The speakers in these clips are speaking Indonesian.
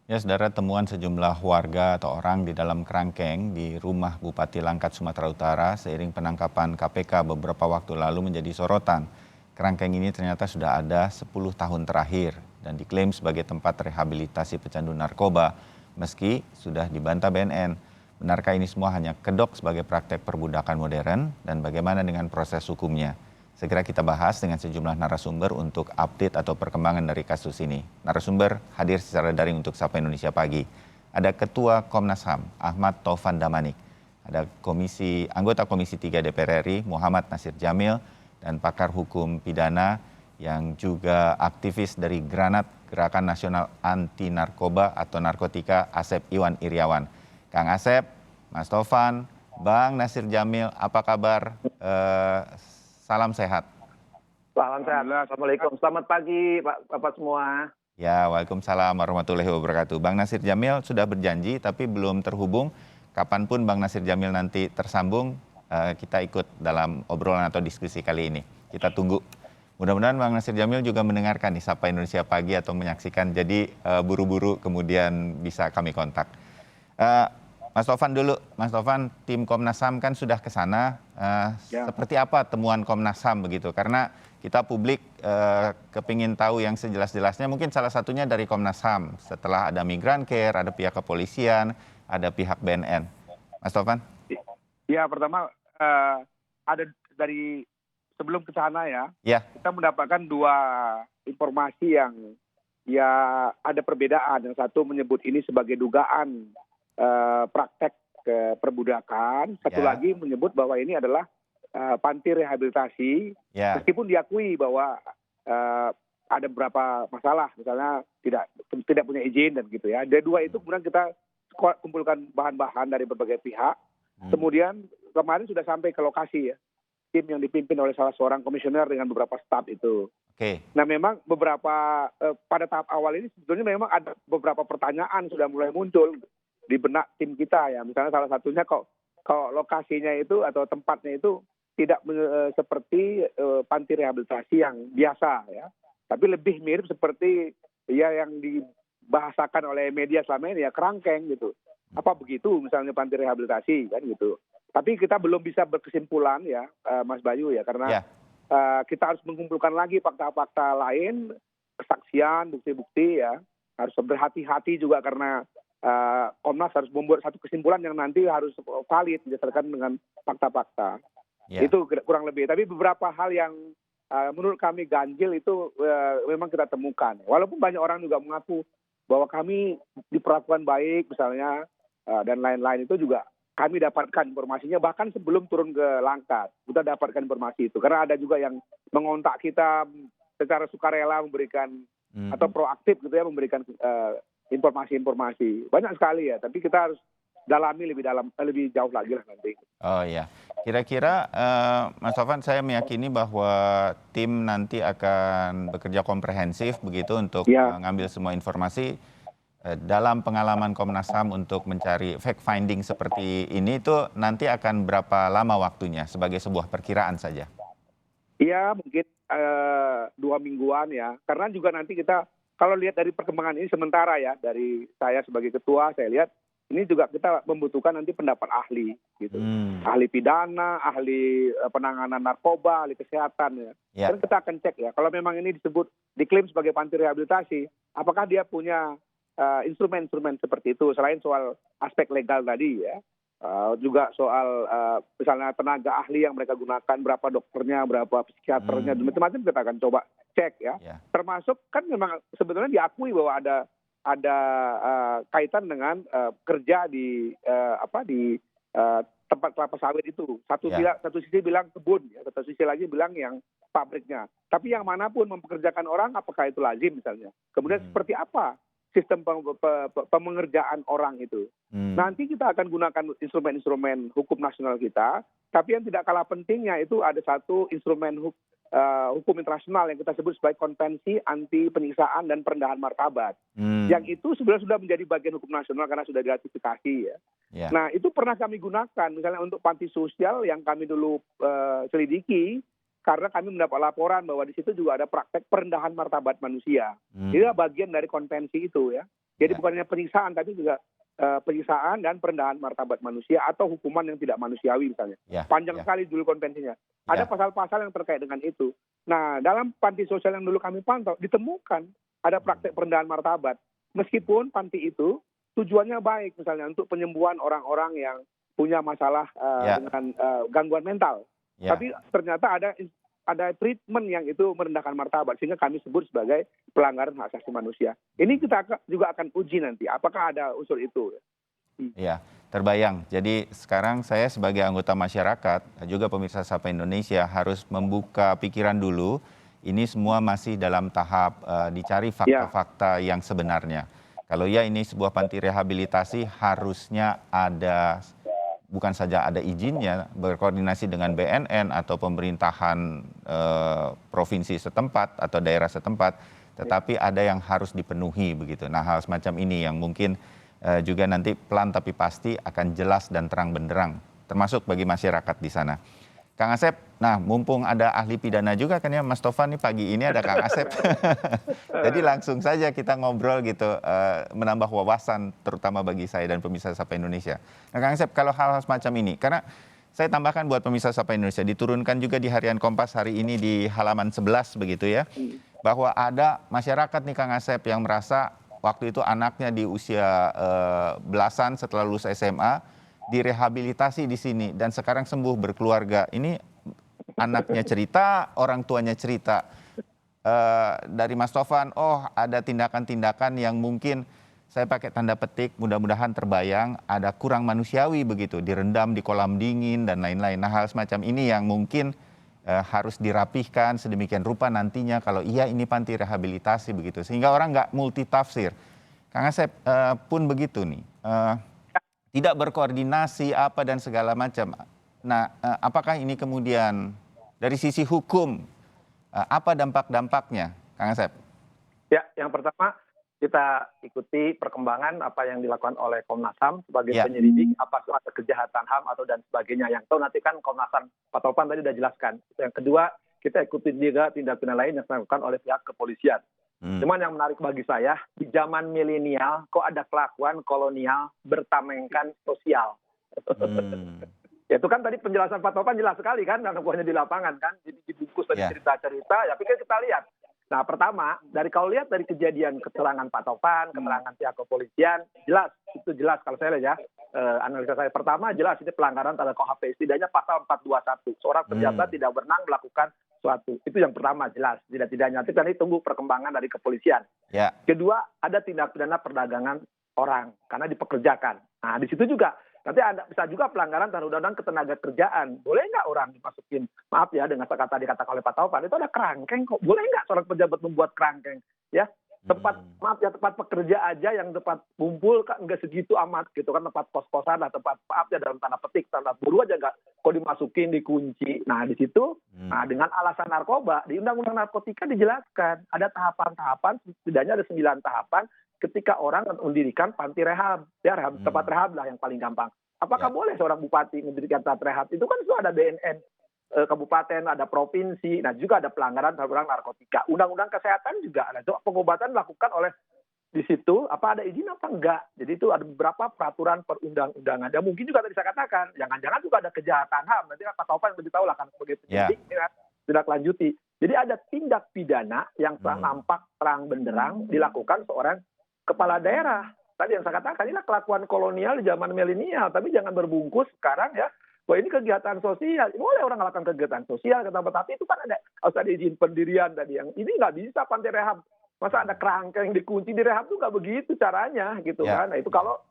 Ya, saudara, temuan sejumlah warga atau orang di dalam kerangkeng di rumah Bupati Langkat, Sumatera Utara seiring penangkapan KPK beberapa waktu lalu menjadi sorotan. Kerangkeng ini ternyata sudah ada 10 tahun terakhir dan diklaim sebagai tempat rehabilitasi pecandu narkoba meski sudah dibantah BNN. Benarkah ini semua hanya kedok sebagai praktek perbudakan modern dan bagaimana dengan proses hukumnya? Segera kita bahas dengan sejumlah narasumber untuk update atau perkembangan dari kasus ini. Narasumber hadir secara daring untuk Sapa Indonesia Pagi. Ada Ketua Komnas HAM, Ahmad Taufan Damanik. Ada anggota Komisi 3 DPR RI, Muhammad Nasir Jamil. Dan pakar hukum pidana yang juga aktivis dari Granat, Gerakan Nasional Anti Narkoba atau Narkotika, Asep Iwan Iriawan. Kang Asep, Mas Taufan, Bang Nasir Jamil, apa kabar? Salam sehat. Salam sehat. Assalamualaikum. Selamat pagi Bapak semua. Ya, waalaikumsalam warahmatullahi wabarakatuh. Bang Nasir Jamil sudah berjanji tapi belum terhubung. Kapanpun Bang Nasir Jamil nanti tersambung, kita ikut dalam obrolan atau diskusi kali ini. Kita tunggu. Mudah-mudahan Bang Nasir Jamil juga mendengarkan nih Sapa Indonesia Pagi atau menyaksikan. Jadi buru-buru kemudian bisa kami kontak. Mas Taufan dulu, Mas Taufan, tim Komnas HAM kan sudah ke sana. Seperti apa temuan Komnas HAM begitu? Karena kita publik kepingin tahu yang sejelas-jelasnya. Mungkin salah satunya dari Komnas HAM. Setelah ada Migrancare, ada pihak kepolisian, ada pihak BNN. Mas Taufan? Ya, pertama ada dari sebelum ke sana ya, kita mendapatkan dua informasi yang ya ada perbedaan. Yang satu menyebut ini sebagai dugaan praktek perbudakan, satu lagi menyebut bahwa ini adalah panti rehabilitasi, meskipun diakui bahwa ada beberapa masalah, misalnya tidak punya izin dan gitu ya. Dari dua itu kemudian kita kumpulkan bahan-bahan dari berbagai pihak, kemudian kemarin sudah sampai ke lokasi ya, tim yang dipimpin oleh salah seorang komisioner dengan beberapa staf itu. Nah memang beberapa pada tahap awal ini sebetulnya memang ada beberapa pertanyaan sudah mulai muncul di benak tim kita ya, misalnya salah satunya kok lokasinya itu atau tempatnya itu tidak seperti panti rehabilitasi yang biasa ya, tapi lebih mirip seperti ya yang dibahasakan oleh media selama ini ya, kerangkeng gitu. Apa begitu misalnya panti rehabilitasi kan gitu. Tapi kita belum bisa berkesimpulan ya, Mas Bayu ya, karena kita harus mengumpulkan lagi fakta-fakta lain, kesaksian, bukti-bukti ya, harus berhati-hati juga karena Komnas harus membuat satu kesimpulan yang nanti harus valid berdasarkan dengan fakta-fakta. Itu kurang lebih. Tapi beberapa hal yang menurut kami ganjil itu memang kita temukan. Walaupun banyak orang juga mengaku bahwa kami diperlakukan baik misalnya dan lain-lain, itu juga kami dapatkan informasinya bahkan sebelum turun ke Langkat. Kita dapatkan informasi itu. Karena ada juga yang mengontak kita secara sukarela memberikan atau proaktif gitu ya, memberikan informasi-informasi. Banyak sekali ya, tapi kita harus dalami lebih jauh lagi lah nanti. Oh iya, kira-kira Mas Taufan, saya meyakini bahwa tim nanti akan bekerja komprehensif begitu untuk mengambil semua informasi. Dalam pengalaman Komnas HAM untuk mencari fact finding seperti ini itu nanti akan berapa lama waktunya sebagai sebuah perkiraan saja? Iya, mungkin 2 mingguan ya, karena juga nanti kita kalau lihat dari perkembangan ini sementara ya, dari saya sebagai ketua, saya lihat ini juga kita membutuhkan nanti pendapat ahli gitu. Ahli pidana, ahli penanganan narkoba, ahli kesehatan ya. Dan kita akan cek ya, kalau memang ini diklaim sebagai panti rehabilitasi, apakah dia punya instrumen-instrumen seperti itu, selain soal aspek legal tadi ya. Juga soal misalnya tenaga ahli yang mereka gunakan, berapa dokternya, berapa psikiaternya, macam-macam kita akan coba cek ya. Termasuk kan memang sebetulnya diakui bahwa ada kaitan dengan kerja di tempat kelapa sawit itu. Satu sisi bilang kebun, ya, satu sisi lagi bilang yang pabriknya. Tapi yang manapun mempekerjakan orang, apakah itu lazim misalnya? Kemudian seperti apa sistem pemengerjaan orang itu? Nanti kita akan gunakan instrumen-instrumen hukum nasional kita, tapi yang tidak kalah pentingnya itu ada satu instrumen hukum internasional yang kita sebut sebagai Konvensi Anti Penyiksaan dan Perendahan Martabat. Yang itu sebenarnya sudah menjadi bagian hukum nasional karena sudah diratifikasi ya. Nah itu pernah kami gunakan misalnya untuk panti sosial yang kami dulu selidiki, karena kami mendapat laporan bahwa di situ juga ada praktek perendahan martabat manusia. Ini bagian dari konvensi itu ya. Jadi bukan hanya penyiksaan, tapi juga penyiksaan dan perendahan martabat manusia atau hukuman yang tidak manusiawi misalnya. Panjang sekali dulu konvensinya. Ada pasal-pasal yang terkait dengan itu. Nah, dalam panti sosial yang dulu kami pantau, ditemukan ada praktek perendahan martabat. Meskipun panti itu tujuannya baik, misalnya untuk penyembuhan orang-orang yang punya masalah dengan gangguan mental. Tapi ternyata ada treatment yang itu merendahkan martabat, sehingga kami sebut sebagai pelanggaran hak asasi manusia. Ini kita juga akan uji nanti, apakah ada unsur itu. Iya, terbayang. Jadi sekarang saya sebagai anggota masyarakat, juga pemirsa Sapa Indonesia harus membuka pikiran dulu. Ini semua masih dalam tahap dicari fakta-fakta yang sebenarnya. Kalau ya ini sebuah panti rehabilitasi, harusnya ada, bukan saja ada izinnya, berkoordinasi dengan BNN atau pemerintahan provinsi setempat atau daerah setempat, tetapi ada yang harus dipenuhi begitu. Nah, hal semacam ini yang mungkin juga nanti pelan tapi pasti akan jelas dan terang benderang, termasuk bagi masyarakat di sana. Kang Asep, nah mumpung ada ahli pidana juga kan ya Mas Tovan, nih pagi ini ada Kang Asep. Jadi langsung saja kita ngobrol gitu, menambah wawasan terutama bagi saya dan pemirsa Sapa Indonesia. Nah Kang Asep, kalau hal-hal semacam ini, karena saya tambahkan buat pemirsa Sapa Indonesia, diturunkan juga di Harian Kompas hari ini di halaman 11 begitu ya, bahwa ada masyarakat nih Kang Asep yang merasa waktu itu anaknya di usia belasan setelah lulus SMA, direhabilitasi di sini dan sekarang sembuh berkeluarga. Ini anaknya cerita, orang tuanya cerita. Dari Mas Tovan, oh ada tindakan-tindakan yang mungkin saya pakai tanda petik, mudah-mudahan terbayang, ada kurang manusiawi begitu, direndam di kolam dingin dan lain-lain. Nah hal semacam ini yang mungkin harus dirapihkan sedemikian rupa nantinya kalau iya ini panti rehabilitasi begitu. Sehingga orang nggak multitafsir. Kang Asep pun begitu nih. Tidak berkoordinasi apa dan segala macam. Nah, apakah ini kemudian dari sisi hukum apa dampak-dampaknya, Kang Asep? Ya, yang pertama kita ikuti perkembangan apa yang dilakukan oleh Komnas HAM sebagai penyelidik, apakah ada kejahatan HAM atau dan sebagainya. Yang tahu nanti kan Komnas HAM, Pak Tovan tadi sudah jelaskan. Yang kedua, kita ikuti juga tindak pidana lain yang dilakukan oleh pihak kepolisian. Cuman yang menarik bagi saya, di zaman milenial kok ada kelakuan kolonial bertamengkan sosial. Ya, itu kan tadi penjelasan Pak Tovan jelas sekali kan, karena buahnya di lapangan kan, jadi dibungkus dari cerita-cerita, ya pikir kita lihat. Nah pertama, kalau lihat dari kejadian keterangan Pak Tovan, keterangan pihak kepolisian, jelas, itu jelas kalau saya lihat ya, analisa saya pertama jelas ini pelanggaran terhadap KUHP, setidaknya pasal 421, seorang pejabat tidak berwenang melakukan suatu. Itu yang pertama jelas, tidak-tidaknya. Nanti tadi tunggu perkembangan dari kepolisian. Kedua, ada tindak pidana perdagangan orang karena dipekerjakan. Nah di situ juga nanti ada bisa juga pelanggaran terhadap undang-undang ketenagakerjaan. Boleh nggak orang dimasukin, maaf ya dengan kata dikatakan oleh Pak Taufan, itu ada kerangkeng kok. Boleh nggak seorang pejabat membuat kerangkeng? Ya, tempat maaf ya, tempat pekerja aja yang tempat kumpul kan nggak segitu amat gitu kan, tempat kos-kosan lah, tempat maaf ya dalam tanda petik, tanda buruh aja nggak kok dimasukin, dikunci. Nah di situ, nah dengan alasan narkoba di undang-undang narkotika dijelaskan ada tahapan-tahapan, setidaknya ada 9 tahapan ketika orang mendirikan panti rehab, ya tempat rehab lah yang paling gampang. Apakah boleh seorang bupati mendirikan tempat rehab? Itu kan itu ada BNN kabupaten, ada provinsi, nah juga ada pelanggaran terhadap narkotika. Undang-undang kesehatan juga ada. Pengobatan dilakukan oleh di situ, apa ada izin apa enggak? Jadi itu ada beberapa peraturan perundang-undangan. Dan mungkin juga tadi saya katakan, jangan-jangan juga ada kejahatan HAM. Nanti Pak Taufan lebih tahu lah kan sebagai penyidik, tidak lanjuti. Jadi ada tindak pidana yang nampak terang benderang dilakukan seorang kepala daerah. Tadi yang saya katakan, inilah kelakuan kolonial di zaman milenial, tapi jangan berbungkus sekarang ya, wah ini kegiatan sosial. Boleh orang melakukan kegiatan sosial, tapi itu kan harus ada izin pendirian tadi. Yang ini nggak bisa panti rehab. Masa ada kerangkeng dikunci di rehab tuh nggak begitu caranya gitu kan. Nah itu kalau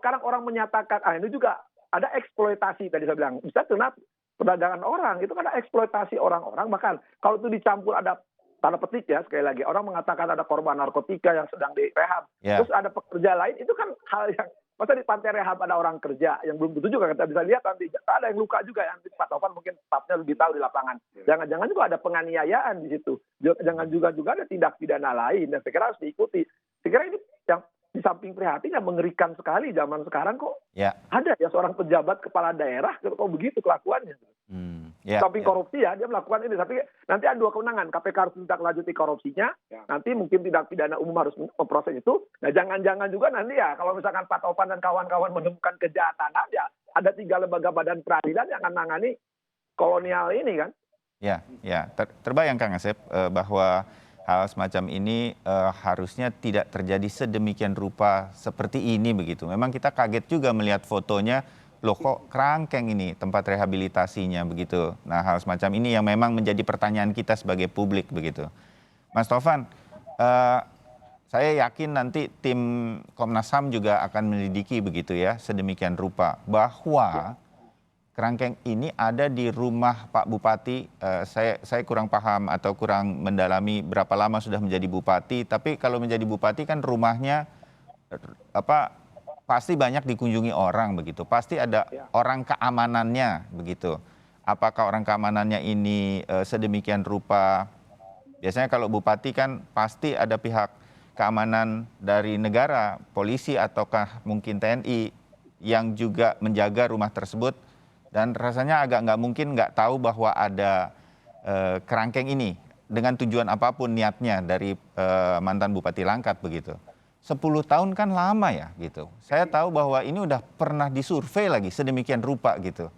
sekarang orang menyatakan, ini juga ada eksploitasi tadi saya bilang. Bisa kena perdagangan orang, itu kan ada eksploitasi orang-orang. Bahkan kalau itu dicampur ada tanda petik ya, sekali lagi orang mengatakan ada korban narkotika yang sedang direhab, terus ada pekerja lain, itu kan hal yang masa di pantai rehab ada orang kerja yang belum tentu juga kita bisa lihat nanti ada yang luka juga ya, nanti Pak Taufan mungkin stafnya lebih tahu di lapangan. Jangan-jangan juga ada penganiayaan di situ, jangan juga ada tindak pidana lain, dan saya kira harus diikuti. Saya kira ini yang di samping prihatin yang mengerikan sekali zaman sekarang kok ada ya seorang pejabat kepala daerah kok begitu kelakuannya. stopping korupsi ya, dia melakukan ini. Tapi nanti ada dua kewenangan, KPK harus menindaklanjuti korupsinya, nanti mungkin tindak pidana umum harus memproses itu. Nah jangan-jangan juga nanti ya, kalau misalkan Pak Taufan dan kawan-kawan menemukan kejahatan, ya ada 3 lembaga badan peradilan yang akan menangani kolonial ini kan. Terbayang Kang Asep bahwa hal semacam ini harusnya tidak terjadi sedemikian rupa seperti ini begitu. Memang kita kaget juga melihat fotonya, loh kok kerangkeng ini tempat rehabilitasinya begitu. Nah hal semacam ini yang memang menjadi pertanyaan kita sebagai publik begitu. Mas Taufan, saya yakin nanti tim Komnas HAM juga akan menyelidiki begitu ya, sedemikian rupa bahwa kerangkeng ini ada di rumah Pak Bupati. Saya kurang paham atau kurang mendalami berapa lama sudah menjadi bupati. Tapi kalau menjadi bupati kan rumahnya pasti banyak dikunjungi orang begitu. Pasti ada orang keamanannya begitu. Apakah orang keamanannya ini sedemikian rupa? Biasanya kalau bupati kan pasti ada pihak keamanan dari negara, polisi ataukah mungkin TNI yang juga menjaga rumah tersebut. Dan rasanya agak nggak mungkin nggak tahu bahwa ada kerangkeng ini dengan tujuan apapun niatnya dari mantan Bupati Langkat begitu. 10 tahun kan lama ya gitu. Saya tahu bahwa ini udah pernah disurvei lagi sedemikian rupa gitu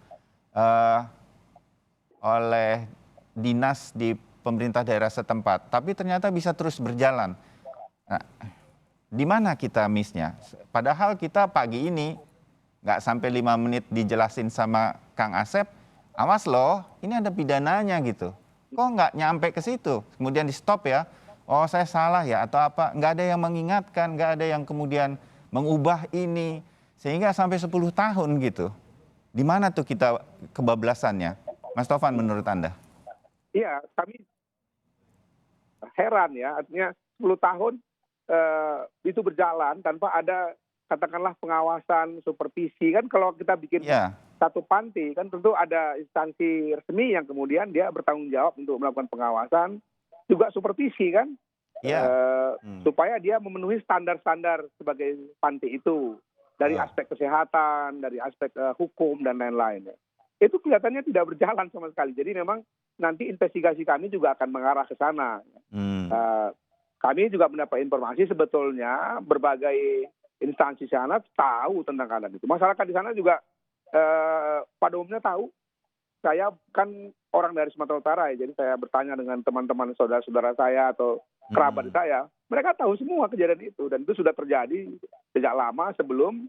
oleh dinas di pemerintah daerah setempat. Tapi ternyata bisa terus berjalan. Nah, di mana kita miss-nya? Padahal kita pagi ini nggak sampai 5 menit dijelasin sama Kang Asep, awas loh, ini ada pidananya gitu. Kok nggak nyampe ke situ? Kemudian di stop ya, oh saya salah ya atau apa? Nggak ada yang mengingatkan, nggak ada yang kemudian mengubah ini. Sehingga sampai 10 tahun gitu. Di mana tuh kita kebablasannya? Mas Taufan menurut Anda? Iya, kami heran ya, artinya 10 tahun itu berjalan tanpa ada katakanlah pengawasan, supervisi. Kan kalau kita bikin satu panti, kan tentu ada instansi resmi yang kemudian dia bertanggung jawab untuk melakukan pengawasan, juga supervisi kan, supaya dia memenuhi standar-standar sebagai panti itu, dari aspek kesehatan, dari aspek hukum, dan lain-lain. Itu kelihatannya tidak berjalan sama sekali. Jadi memang nanti investigasi kami juga akan mengarah ke sana. Kami juga mendapat informasi sebetulnya berbagai instansi sana tahu tentang keadaan itu. Masyarakat di sana juga pada umumnya tahu. Saya kan orang dari Sumatera Utara ya, jadi saya bertanya dengan teman-teman saudara-saudara saya atau kerabat saya. Mereka tahu semua kejadian itu dan itu sudah terjadi sejak lama sebelum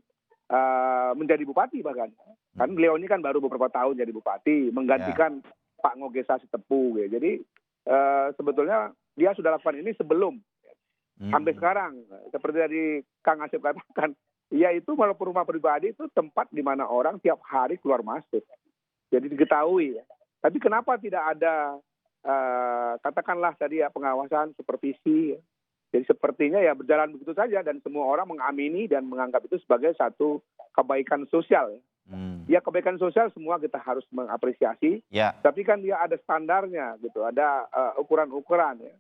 menjadi bupati bahkan. Kan beliau ini kan baru beberapa tahun jadi bupati, menggantikan Pak Ngogesa Sitepu. Ya. Jadi sebetulnya dia sudah lakukan ini sebelum. Sampai sekarang, seperti tadi Kang Asep katakan, yaitu walaupun rumah pribadi itu tempat di mana orang tiap hari keluar masuk. Jadi diketahui. Ya. Tapi kenapa tidak ada, katakanlah tadi ya pengawasan, supervisi. Ya. Jadi sepertinya ya berjalan begitu saja dan semua orang mengamini dan menganggap itu sebagai satu kebaikan sosial. Ya kebaikan sosial semua kita harus mengapresiasi. Tapi kan dia ada standarnya gitu, ada ukuran-ukuran ya.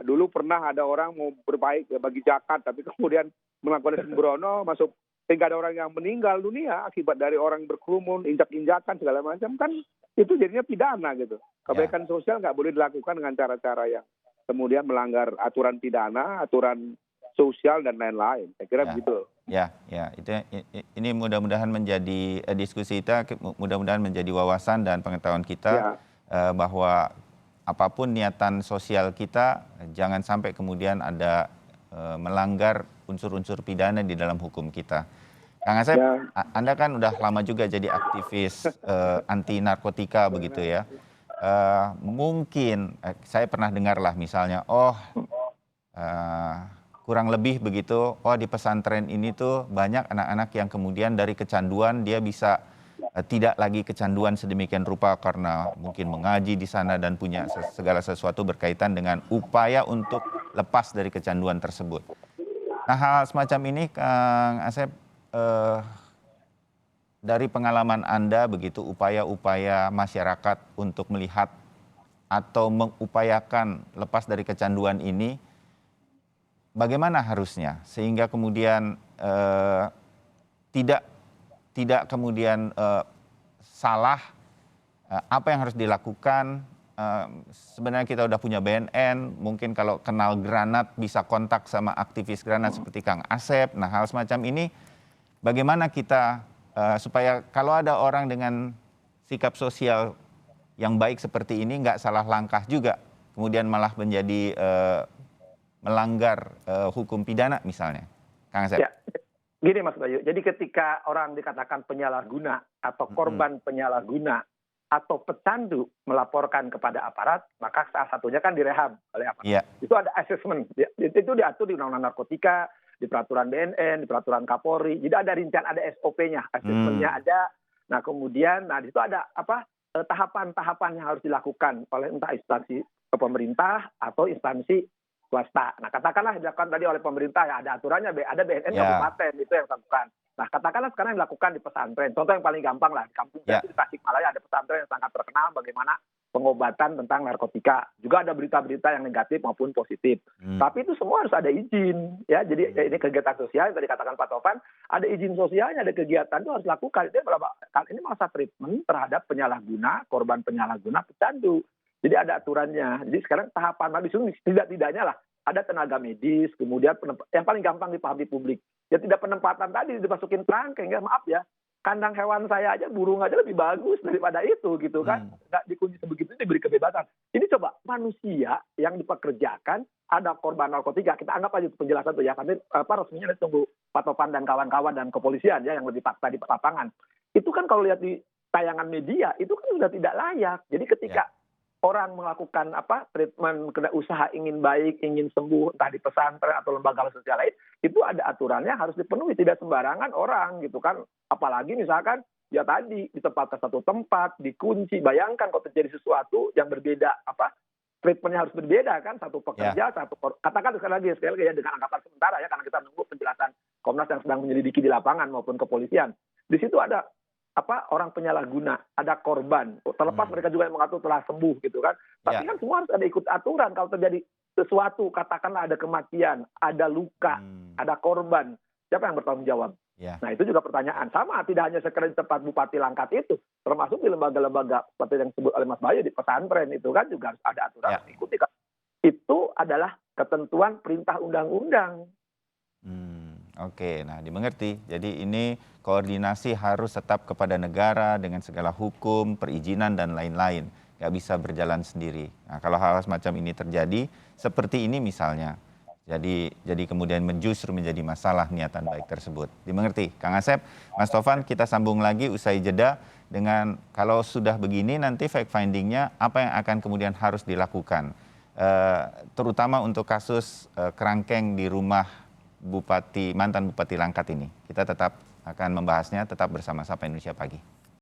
Dulu pernah ada orang mau berbaik bagi zakat, tapi kemudian melakukan sembrono, masuk sehingga ada orang yang meninggal dunia akibat dari orang berkerumun, injak-injakan segala macam, kan itu jadinya pidana gitu. Kebaikan sosial nggak boleh dilakukan dengan cara-cara yang kemudian melanggar aturan pidana, aturan sosial dan lain-lain. Saya kira begitu. Ini mudah-mudahan menjadi diskusi kita, mudah-mudahan menjadi wawasan dan pengetahuan kita bahwa apapun niatan sosial kita, jangan sampai kemudian ada melanggar unsur-unsur pidana di dalam hukum kita. Kang Asep, Anda kan udah lama juga jadi aktivis anti narkotika begitu ya. Mungkin saya pernah dengar lah misalnya, kurang lebih begitu, di pesantren ini tuh banyak anak-anak yang kemudian dari kecanduan dia bisa tidak lagi kecanduan sedemikian rupa karena mungkin mengaji di sana dan punya segala sesuatu berkaitan dengan upaya untuk lepas dari kecanduan tersebut. Nah hal semacam ini Kang Asep, dari pengalaman Anda begitu upaya-upaya masyarakat untuk melihat atau mengupayakan lepas dari kecanduan ini, bagaimana harusnya sehingga kemudian tidak kemudian salah apa yang harus dilakukan? Sebenarnya kita udah punya BNN, mungkin kalau kenal granat bisa kontak sama aktivis granat seperti Kang Asep. Nah, hal semacam ini bagaimana kita supaya kalau ada orang dengan sikap sosial yang baik seperti ini nggak salah langkah juga, kemudian malah menjadi melanggar hukum pidana misalnya, Kang Asep. Ya, gini Mas Bayu, jadi ketika orang dikatakan penyalahguna atau korban penyalahguna atau pecandu melaporkan kepada aparat, maka salah satunya kan direhab oleh aparat. Yeah. Itu ada assessment, itu diatur di Undang-Undang Narkotika, di Peraturan BNN, di Peraturan Kapolri. Jadi ada rincian, ada SOP-nya, assessment-nya ada. Nah kemudian, di situ ada tahapan-tahapan yang harus dilakukan oleh entah instansi pemerintah atau instansi swasta. Nah katakanlah dilakukan tadi oleh pemerintah, ya ada aturannya, ada BNN kabupaten, itu yang dilakukan. Nah katakanlah sekarang yang dilakukan di pesantren. Contoh yang paling gampang lah, di kampung saya di Tasikmalaya ada pesantren yang sangat terkenal bagaimana pengobatan tentang narkotika. Juga ada berita-berita yang negatif maupun positif. Tapi itu semua harus ada izin. Ya, jadi ini kegiatan sosial yang tadi katakan Pak Tovan, ada izin sosialnya, ada kegiatan itu harus dilakukan. Ini masa treatment terhadap penyalahguna, korban penyalahguna, pecandu. Jadi ada aturannya. Jadi sekarang tahapan habis itu tidak-tidaknya lah ada tenaga medis, kemudian yang paling gampang dipahami publik. Ya tidak penempatan tadi dimasukin kerangkeng, ya maaf ya. Kandang hewan saya aja, burung aja lebih bagus daripada itu gitu kan. Nggak dikunci sebegitu, diberi kebebasan. Ini coba manusia yang dipekerjakan, ada korban narkotika. Kita anggap aja penjelasan itu ya. Kami resminya tunggu Pak Tovan dan kawan-kawan dan kepolisian ya yang lebih fakta di lapangan. Itu kan kalau lihat di tayangan media, itu kan sudah tidak layak. Jadi ketika orang melakukan treatment kena usaha ingin baik, ingin sembuh, entah di pesantren atau lembaga sosial lain, itu ada aturannya harus dipenuhi, tidak sembarangan orang gitu kan. Apalagi misalkan ya tadi ditempatkan satu tempat, dikunci. Bayangkan kalau terjadi sesuatu yang berbeda, treatmentnya harus berbeda kan, satu pekerja, katakan sekali lagi ya dengan angkatan sementara ya, karena kita menunggu penjelasan Komnas yang sedang menyelidiki di lapangan maupun kepolisian. Di situ ada orang penyalahguna, ada korban, terlepas mereka juga yang mengatur telah sembuh gitu kan. Tapi kan semua harus ada ikut aturan. Kalau terjadi sesuatu, katakanlah ada kematian, ada luka, ada korban, siapa yang bertanggung jawab? Nah itu juga pertanyaan. Sama, tidak hanya sekedar di tempat Bupati Langkat itu, termasuk di lembaga-lembaga seperti yang disebut oleh Mas Bayu di pesantren itu kan juga harus ada aturan yang diikuti kan. Itu adalah ketentuan perintah undang-undang. Oke, nah dimengerti. Jadi ini koordinasi harus tetap kepada negara dengan segala hukum, perizinan dan lain-lain. Nggak bisa berjalan sendiri. Nah kalau hal semacam ini terjadi, seperti ini misalnya, jadi kemudian justru menjadi masalah niatan baik tersebut. Dimengerti, Kang Asep, Mas Tovan, kita sambung lagi usai jeda dengan kalau sudah begini nanti fact findingnya apa yang akan kemudian harus dilakukan, terutama untuk kasus kerangkeng di rumah mantan Bupati Langkat ini. Kita tetap akan membahasnya, tetap bersama Sapa Indonesia Pagi.